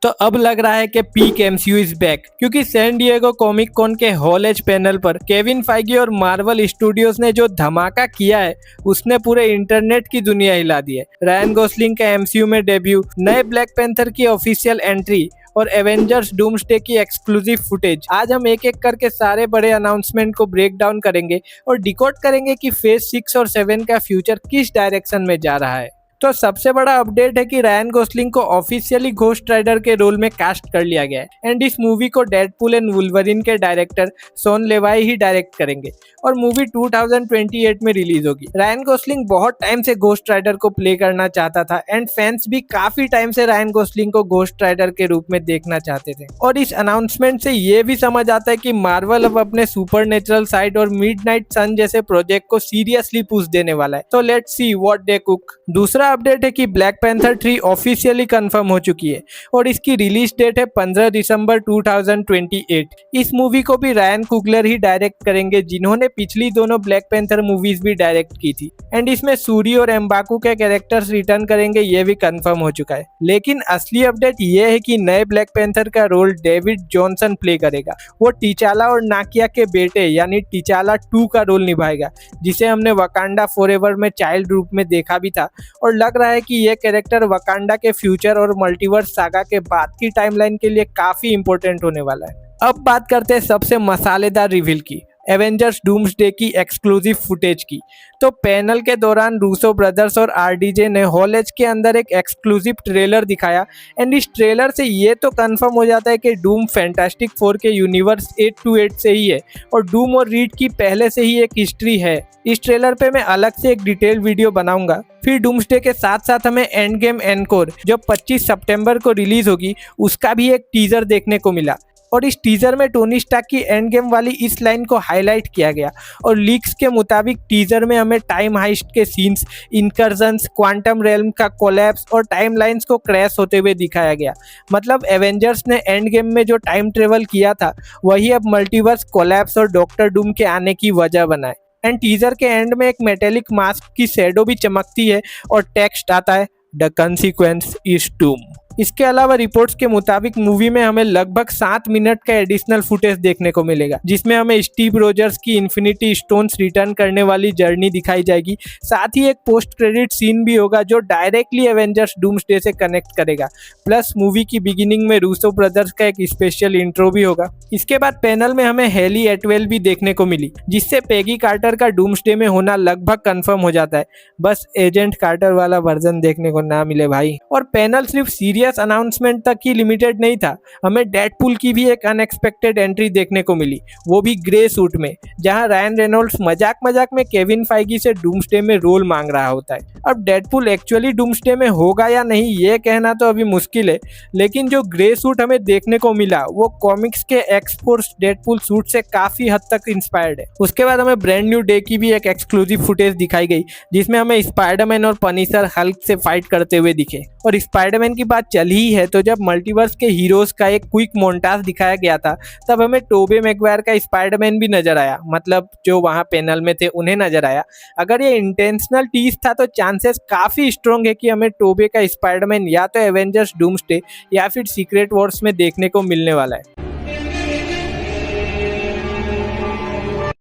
तो अब लग रहा है कि पीक एमसीयू इज बैक, क्योंकि सैन डिएगो कॉमिक कॉन के हॉल एज पैनल पर केविन फाइगी और मार्वल स्टूडियोज ने जो धमाका किया है उसने पूरे इंटरनेट की दुनिया हिला दी है। रायन गोसलिंग का एमसीयू में डेब्यू, नए ब्लैक पैंथर की ऑफिशियल एंट्री और एवेंजर्स डूम्सडे की एक्सक्लूसिव फुटेज। आज हम एक एक करके सारे बड़े अनाउंसमेंट को ब्रेक डाउन करेंगे और डिकोड करेंगे कि फेज 6 और 7 का फ्यूचर किस डायरेक्शन में जा रहा है। तो सबसे बड़ा अपडेट है कि रायन गोसलिंग को ऑफिशियली घोस्ट राइडर के रोल में कास्ट कर लिया गया है एंड इस मूवी को डेडपूल एंड वुल्वरिन के डायरेक्टर शॉन लेवाई ही डायरेक्ट करेंगे और मूवी 2028 में रिलीज होगी। रायन गोसलिंग बहुत टाइम से घोस्ट राइडर को प्ले करना चाहता था एंड फैंस भी काफी टाइम से रायन गोसलिंग को घोस्ट राइडर के रूप में देखना चाहते थे। और इस अनाउंसमेंट से ये भी समझ आता है कि मार्वल अब अपने सुपरनेचुरल साइड और मिडनाइट सन जैसे प्रोजेक्ट को सीरियसली पुश देने वाला है। तो let's see what they cook. दूसरा अपडेट है कि ब्लैक पैंथर 3 ऑफिशियली कंफर्म हो चुकी है और इसकी रिलीज डेट है 15 दिसंबर 2028। इस मूवी को भी रायन कुगलर ही डायरेक्ट करेंगे, जिन्होंने पिछली दोनों ब्लैक पैंथर मूवीज भी डायरेक्ट की थी एंड इसमें सूरी और एम्बाकू के कैरेक्टर्स रिटर्न करेंगे, ये भी कंफर्म हो चुका है। लेकिन असली अपडेट ये है कि नए ब्लैक पैंथर का रोल डेविड जॉनसन प्ले करेगा। वो टिचाला और नाकिया के बेटे यानी टिचाला 2 का रोल निभाएगा, जिसे हमने वकांडा फॉरएवर में चाइल्ड रूप में देखा भी था और लग रहा है कि ये कैरेक्टर वकांडा के फ्यूचर और मल्टीवर्स सागा के बाद की टाइमलाइन के लिए काफी इंपॉर्टेंट होने वाला है। अब बात करते हैं सबसे मसालेदार रिवील की, एवेंजर्स डूम्सडे की एक्सक्लूसिव फुटेज की। तो पैनल के दौरान रूसो ब्रदर्स और आरडीजे ने हॉल एज के अंदर एक एक्सक्लूसिव ट्रेलर दिखाया एंड इस ट्रेलर से ये तो कंफर्म हो जाता है कि डूम फैंटास्टिक 4 के यूनिवर्स 828 से ही है और डूम और रीड की पहले से ही एक हिस्ट्री है। इस ट्रेलर पे मैं अलग से एक डिटेल वीडियो बनाऊंगा। फिर डूम्सडे के साथ साथ हमें एंड गेम एनकोर जो 25 सितंबर को रिलीज होगी उसका भी एक टीजर देखने को मिला और इस टीजर में टोनी स्टार्क की एंड गेम वाली इस लाइन को हाईलाइट किया गया और लीक्स के मुताबिक टीजर में हमें टाइम हाइस्ट के सीन्स, इनकर्जन्स, क्वांटम रेल्म का कोलैप्स और टाइमलाइंस को क्रैश होते हुए दिखाया गया। मतलब एवेंजर्स ने एंड गेम में जो टाइम ट्रेवल किया था वही अब मल्टीवर्स कोलैप्स और डॉक्टर डूम के आने की वजह बनाए। एंड टीजर के एंड में एक मेटेलिक मास्क की शैडो भी चमकती है और टेक्स्ट आता है द कंसिक्वेंस इज डूम। इसके अलावा रिपोर्ट्स के मुताबिक मूवी में हमें लगभग 7 मिनट का एडिशनल फुटेज देखने को मिलेगा, जिसमें हमें स्टीव रोजर्स की इन्फिनिटी स्टोन्स रिटर्न करने वाली जर्नी दिखाई जाएगी। साथ ही एक पोस्ट क्रेडिट सीन भी होगा जो डायरेक्टली एवेंजर्स डूम्सडे से कनेक्ट करेगा। प्लस मूवी की बिगिनिंग में रूसो ब्रदर्स का एक स्पेशल इंट्रो भी होगा। इसके बाद पैनल में हमें हेली एटवेल भी देखने को मिली, जिससे पेगी कार्टर का डूम्सडे में होना लगभग कंफर्म हो जाता है। बस एजेंट कार्टर वाला वर्जन देखने को ना मिले भाई। और पैनल सिर्फ सीरियस अनाउंसमेंट तक ही लिमिटेड नहीं था, हमें डेडपूल की भी एक अनएक्सपेक्टेड एंट्री देखने को मिली, वो भी ग्रे सूट में, जहां रायन रेनॉल्ड्स मजाक मजाक में केविन फाइगी से डूम्सडे में रोल मांग रहा होता है। अब डेडपूल एक्चुअली डूम्सडे में होगा या नहीं ये कहना तो अभी मुश्किल है, लेकिन जो ग्रे सूट हमें देखने को मिला वो कॉमिक्स के एक्सपोर्ट्स डेडपूल सूट से काफी हद तक इंस्पायर्ड है। उसके बाद हमें ब्रांड न्यू डे की भी एक एक्सक्लूसिव फुटेज दिखाई गई, जिसमें हमें स्पाइडरमैन और पनिशर हल्क से फाइट करते हुए दिखे। और स्पाइडरमैन की बात चल ही है तो जब मल्टीवर्स के हीरोज का एक क्विक मोन्टाज दिखाया गया था तब हमें टोबे मैगवायर का स्पाइडरमैन भी नजर आया, मतलब जो वहां पैनल में थे उन्हें नजर आया। अगर ये इंटेंशनल टीज था तो चांसेस काफी स्ट्रॉन्ग है कि हमें टोबे का स्पाइडरमैन या तो एवेंजर्स डूम्सडे या फिर सीक्रेट वॉर्स में देखने को मिलने वाला है।